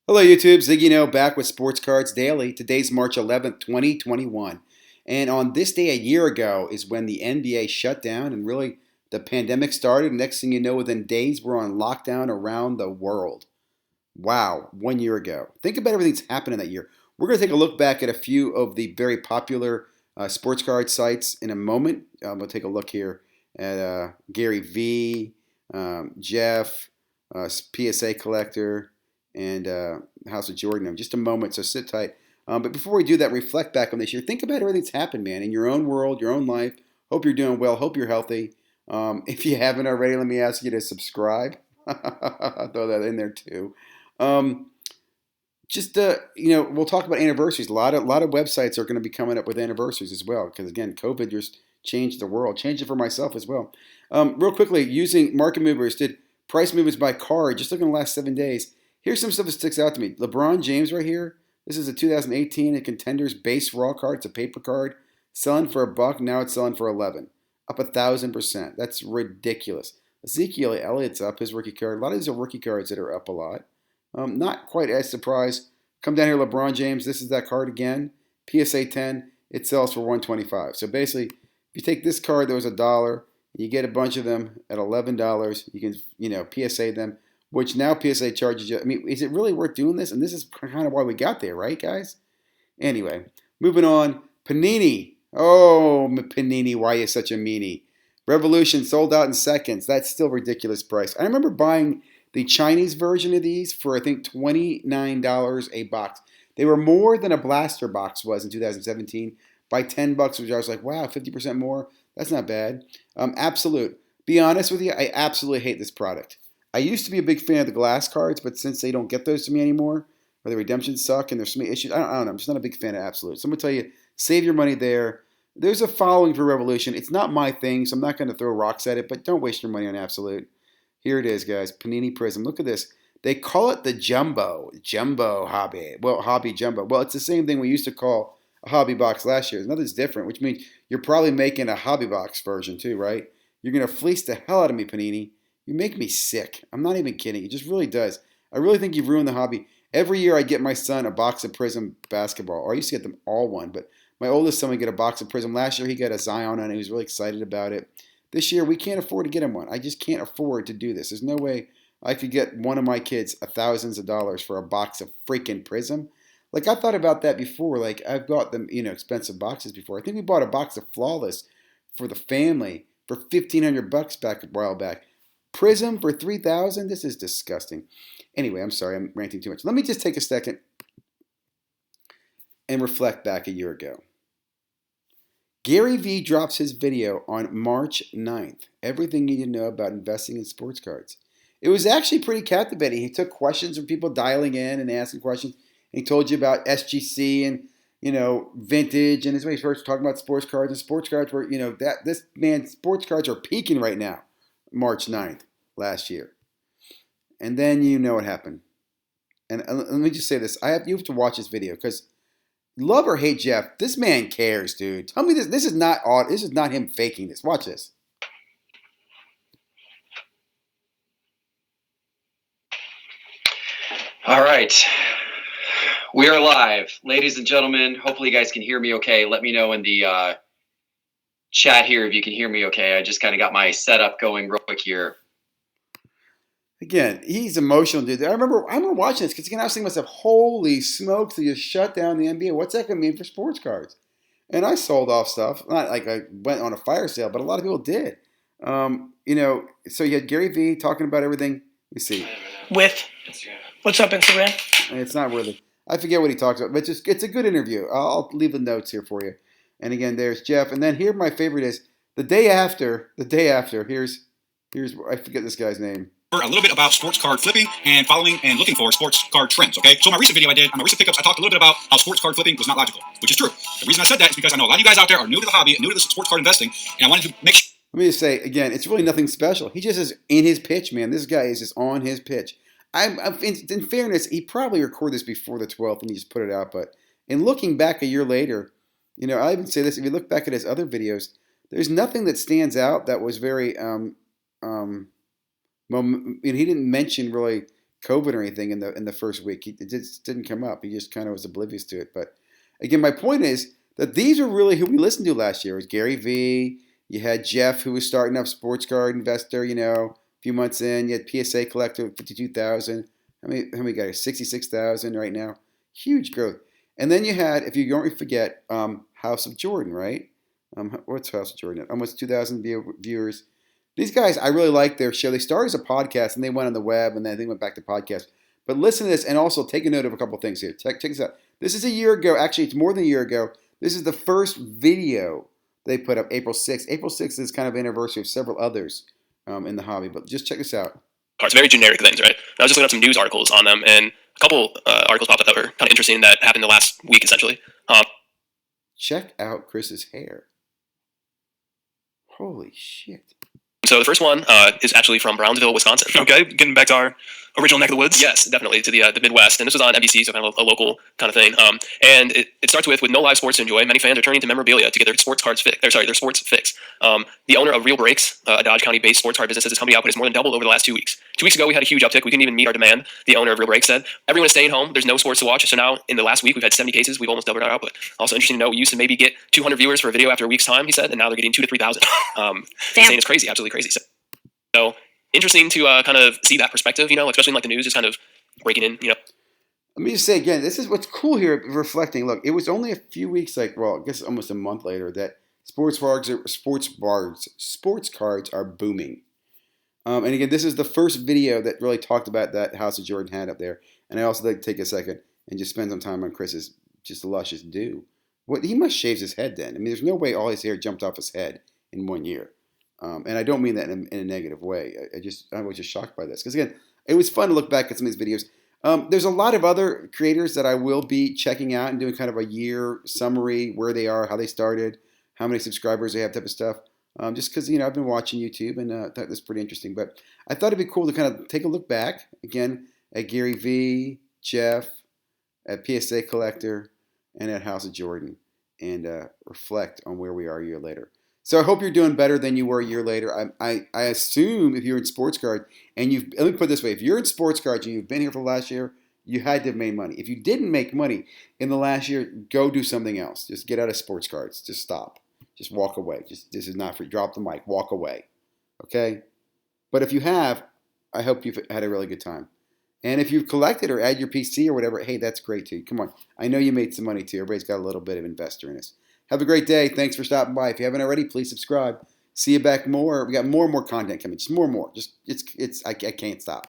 Hello YouTube, ZiggyNo back with Sports Cards Daily. Today's March 11th, 2021. And on this day a year ago is when the NBA shut down and really the pandemic started. Next thing you know, within days, we're on lockdown around the world. Wow, 1 year ago. Think about everything that's happened in that year. We're going to take a look back at a few of the very popular sports card sites in a moment. We'll take a look here at Gary V, Jeff, PSA Collector, and House of Jordan in just a moment, so sit tight. But before we do that, reflect back on this year. Think about everything that's happened, man, in your own world, your own life. Hope you're doing well. Hope you're healthy. If you haven't already, let me ask you to subscribe. I'll throw that in there too. Um, we'll talk about anniversaries. A lot of websites are going to be coming up with anniversaries as well, because again, COVID just changed the world. Changed it for myself as well. Real quickly, using market movers, did price movers by card. Just look in the last 7 days. Here's some stuff that sticks out to me. Lebron James right here. This is a 2018 a Contenders base raw card. It's a paper card. Selling for $1. Now it's selling for 11. Up 1,000%. That's ridiculous. Ezekiel Elliott's up, his rookie card. A lot of these are rookie cards that are up a lot. Not quite as surprised. Come down here, LeBron James. This is that card again. PSA 10. It sells for $125. So basically, if you take this card that was $1, you get a bunch of them at $11. You can, PSA them, which now PSA charges you. I mean, is it really worth doing this? And this is kind of why we got there, right, guys? Anyway, moving on. Panini. Oh, Panini, why are you such a meanie? Revolution sold out in seconds. That's still ridiculous price. I remember buying the Chinese version of these for, I think, $29 a box. They were more than a blaster box was in 2017 by $10, which I was like, wow, 50% more. That's not bad. Absolute. Be honest with you, I absolutely hate this product. I used to be a big fan of the glass cards, but since they don't get those to me anymore, or the redemptions suck and there's so many issues, I don't know. I'm just not a big fan of Absolute. So I'm going to tell you, save your money there. There's a following for Revolution. It's not my thing, so I'm not going to throw rocks at it, but don't waste your money on Absolute. Here it is, guys. Panini Prism. Look at this. They call it the Jumbo Hobby. Well, Hobby Jumbo. Well, it's the same thing we used to call a hobby box last year. Nothing's different, which means you're probably making a hobby box version too, right? You're going to fleece the hell out of me, Panini. You make me sick. I'm not even kidding. It just really does. I really think you've ruined the hobby. Every year I get my son a box of Prism basketball. Or I used to get them all one, but my oldest son would get a box of Prism. Last year he got a Zion and he was really excited about it. This year we can't afford to get him one. I just can't afford to do this. There's no way I could get one of my kids thousands of dollars for a box of freaking Prism. Like, I thought about that before. Like, I've bought them, expensive boxes before. I think we bought a box of Flawless for the family for $1,500 back a while back. Prism for $3,000? This is disgusting. Anyway, I'm sorry, I'm ranting too much. Let me just take a second and reflect back a year ago. Gary V drops his video on March 9th. Everything you need to know about investing in sports cards. It was actually pretty captivating. He took questions from people dialing in and asking questions. And he told you about SGC and, vintage. And his way he starts talking about sports cards. And sports cards were, sports cards are peaking right now. March 9th last year. And then you know what happened. And let me just say this. You have to watch this video because love or hate Jeff, this man cares, dude. Tell me this. This is not odd. This is not him faking this. Watch this. All right. We are live. Ladies and gentlemen, hopefully you guys can hear me okay. Let me know in the chat here if you can hear me okay. I just kind of got my setup going real quick here. Again, he's emotional, dude. I remember watching this because I was thinking to myself, holy smokes, they just shut down the NBA. What's that going to mean for sports cards? And I sold off stuff. Not like I went on a fire sale, but a lot of people did. So you had Gary V talking about everything. Let me see. With what's up, Instagram? It's not worthy. I forget what he talks about, but it's a good interview. I'll leave the notes here for you. And again, there's Jeff. And then here my favorite is the day after. Here's I forget this guy's name. A little bit about sports card flipping and following and looking for sports card trends, okay? So my recent video I did, on my recent pickups, I talked a little bit about how sports card flipping was not logical, which is true. The reason I said that is because I know a lot of you guys out there are new to the hobby, new to the sports card investing, and I wanted to make sure. Let me just say, again, it's really nothing special. He just is in his pitch, man. This guy is just on his pitch. In fairness, he probably recorded this before the 12th and he just put it out, but in looking back a year later, I even say this, if you look back at his other videos, there's nothing that stands out that was very, he didn't mention really COVID or anything in the first week. It just didn't come up. He just kind of was oblivious to it. But again, my point is that these are really who we listened to last year. It was Gary V. You had Jeff, who was starting up Sports Card Investor, a few months in. You had PSA Collector with 52,000. How many guys? 66,000 right now. Huge growth. And then you had, if you don't forget, House of Jordan, right? What's House of Jordan at? Almost 2,000 viewers. These guys, I really like their show. They started as a podcast, and they went on the web, and then they went back to podcast. But listen to this, and also take a note of a couple things here. Check this out. This is a year ago. Actually, it's more than a year ago. This is the first video they put up, April 6th. April 6th is kind of anniversary of several others in the hobby. But just check this out. Cards, very generic things, right? I was just looking up some news articles on them, and a couple articles popped up that were kind of interesting that happened the last week, essentially. Check out Chris's hair. Holy shit. So the first one is actually from Brownsville, Wisconsin. Okay, getting back to our original neck of the woods. Yes, definitely, to the Midwest. And this was on NBC, so kind of a local kind of thing. And it starts with no live sports to enjoy, many fans are turning to memorabilia to get their sports fix. The owner of Real Breaks, a Dodge County-based sports card business, says his company output has more than doubled over the last 2 weeks. 2 weeks ago, we had a huge uptick. We couldn't even meet our demand, the owner of Real Breaks said. Everyone is staying home. There's no sports to watch. So now, in the last week, we've had 70 cases. We've almost doubled our output. Also interesting to know, we used to maybe get 200 viewers for a video after a week's time, he said, and now they're getting 2,000 to 3,000. Saying it's crazy, absolutely crazy. So interesting to kind of see that perspective, especially in like the news is kind of breaking in, Let me just say again, this is what's cool here, reflecting. Look, it was only a few weeks, I guess almost a month later, that sports cards are booming. And again, this is the first video that really talked about that House of Jordan had up there. And I also like to take a second and just spend some time on Chris's just luscious do. He must shave his head then. I mean, there's no way all his hair jumped off his head in 1 year. And I don't mean that in a negative way. I was just shocked by this. Because again, it was fun to look back at some of these videos. There's a lot of other creators that I will be checking out and doing kind of a year summary, where they are, how they started, how many subscribers they have, type of stuff. Just because, I've been watching YouTube and thought that's pretty interesting. But I thought it'd be cool to kind of take a look back, again, at Gary V, Jeff, at PSA Collector, and at House of Jordan, and reflect on where we are a year later. So I hope you're doing better than you were a year later. I assume if you're in sports cards, and let me put it this way, if you're in sports cards and you've been here for the last year, you had to have made money. If you didn't make money in the last year, go do something else. Just get out of sports cards. Just stop. Just walk away. This is not for you. Drop the mic. Walk away. Okay? But if you have, I hope you've had a really good time. And if you've collected or add your PC or whatever, hey, that's great too. Come on. I know you made some money too. Everybody's got a little bit of investor in us. Have a great day. Thanks for stopping by. If you haven't already, please subscribe. See you back more. We got more and more content coming. Just more and more. I can't stop.